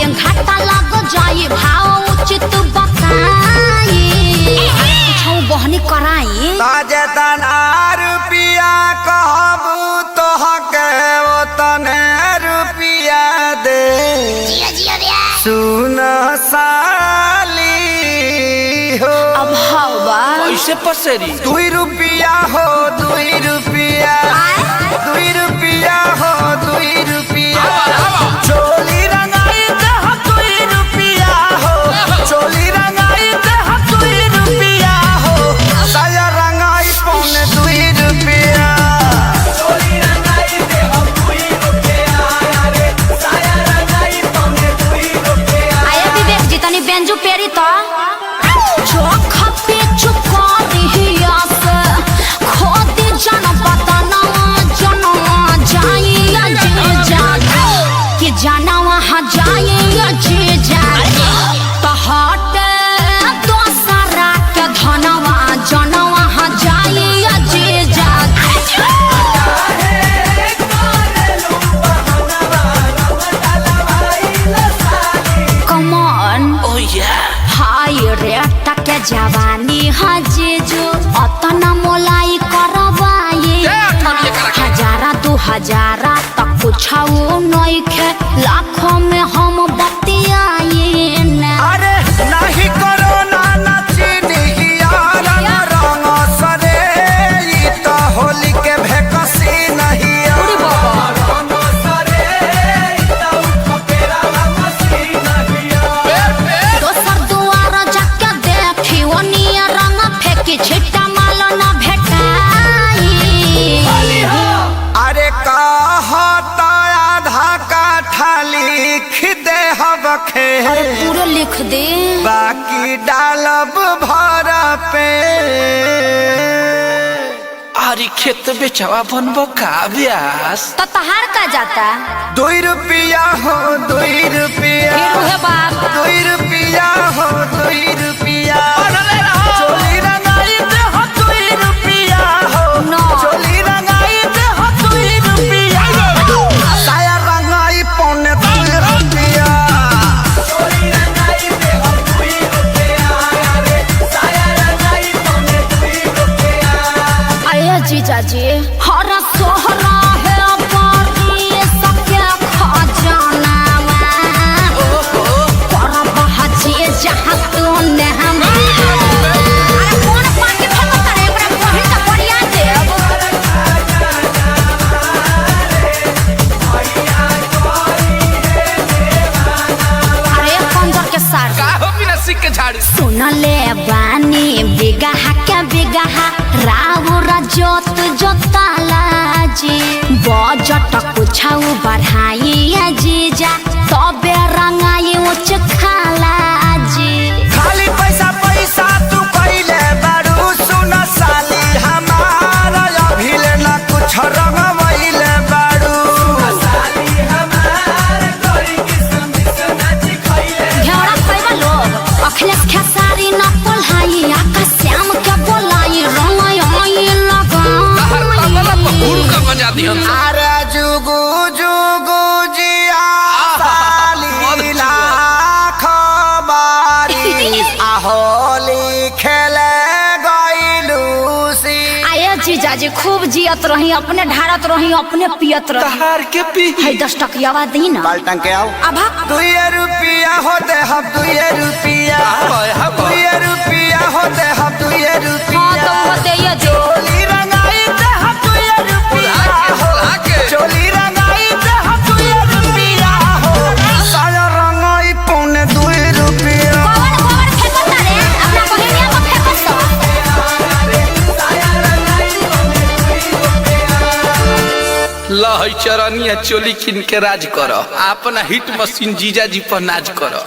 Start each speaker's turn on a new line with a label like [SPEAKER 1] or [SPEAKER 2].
[SPEAKER 1] में घाटा लग जाए भाव उचित बताई छौ बहनी कराई
[SPEAKER 2] ताजे तना रुपिया कहबू तो हके वो तने रुपिया दे सुन साली हो
[SPEAKER 1] अब हवा
[SPEAKER 3] कैसे पसेरी
[SPEAKER 2] 2 रुपिया हो 2 रुपिया 2 रुपिया हो 2 रुपिया चोली रंगाई दे 2 रुपिया हो चोली रंगाई दे 2 रुपिया हो साया रंगाई पौने 2 रुपिया चोली रंगाई दे 2 रुपिया रे साया रंगाई पौने 2 रुपिया
[SPEAKER 1] आए विवेक जी तनी बेंजू पेरी तो चोख पे चुका दिया से खोदी जन पतना जनवा जाइया जे जागे कि जाना वहाँ जाइया जे जागे तो हटे दोसरा के धनवा जन वहाँ जाइया जे जागे कमॉन
[SPEAKER 3] ओह या
[SPEAKER 1] हाय रे टके जवानी हजे जो अतना मोलाई करवाए हजारा 2000 तक कुछाओ नइखे लाखों में हम बतियाए ना
[SPEAKER 2] अरे नहीं करो ना चीनी यार रंग सरे ई तो होली के भेकसी नहीं रंग सरे ई तो ठपेरा मसी नहीं
[SPEAKER 1] दोसर दुआर जाके देखी ओनिया रंग फेंकी छिट्टा माल न भेटाई
[SPEAKER 2] अरे कहता आधा काठा लिख दे हबखे
[SPEAKER 1] अरे पूरे लिख दे
[SPEAKER 2] बाकी डालब भर पे
[SPEAKER 3] आरी खेत बेचवा बनबो का ब्यास
[SPEAKER 1] तो तहार का जाता
[SPEAKER 2] 2 रुपिया हो 2 रुपिया
[SPEAKER 1] फिर उहे बाप
[SPEAKER 2] 2 रुपिया हो 2 रुपिया चोली रंगाई दे 2 रुपिया हो
[SPEAKER 1] नो।
[SPEAKER 2] चोली रंगाई दे 2 रुपिया साया रंगाई पौने 2 रुपिया चोली रंगाई दे 2 रुपिया रे साया रंगाई पौने 2 रुपिया
[SPEAKER 1] आया जीजा जी हर सोहरा है पारी सके खजाना पर बहजी जहाँ तू ने हम अरे कौन पाके फेंको करे एकरा बहिन का बढ़िया देव अरे कंजर के सार
[SPEAKER 3] का हो बिना सिक के झाड़ी
[SPEAKER 1] सुन ले बानी बिगहा के बिगहा राहुर जोत जोताला जी बजट कुछाऊ बढ़ाई जीजा तबे रंगाई उच खाला जी
[SPEAKER 2] खाली पैसा पैसा तू कइले बारू सुन साली हमारा अभिले ना कुछ रंगवइले बारू साली हमार कोई किस्म बिसना जी खइले
[SPEAKER 1] घेरा पैबा लोग अखिलेश खेसारी न पोल्हाई आकाश श्याम के बोलाई रंगाई
[SPEAKER 3] भूल का बजा दिहन
[SPEAKER 2] अरे जुगु जुगु जिया साली लाख बारी होली खेले गइलूसी
[SPEAKER 1] आये जीजा जी खूब जियत रही अपने ढारत रही अपने पियत रही
[SPEAKER 3] तहार के पी
[SPEAKER 1] है 10 टकियावा दी ना
[SPEAKER 2] बाल्टन के आओ
[SPEAKER 1] अब
[SPEAKER 2] 2 रुपिया होते हम 2 रुपिया 2 रुपिया होते हम 2
[SPEAKER 1] हाँ
[SPEAKER 2] रुपिया
[SPEAKER 1] तो वो दे ये जो
[SPEAKER 2] चोली रंगाई दे हम 2 रुपिया हो चोली रंगाई दे हम 2 रुपिया हो साया रंगाई पौने 2 रुपिया
[SPEAKER 1] गोबर गोबर फेंको तारे अपना बहिनिया को फेंको सो
[SPEAKER 3] लहई चरनिया चोली किन के राज करो अपना हिट मशीन जीजा जी पर नाज करो।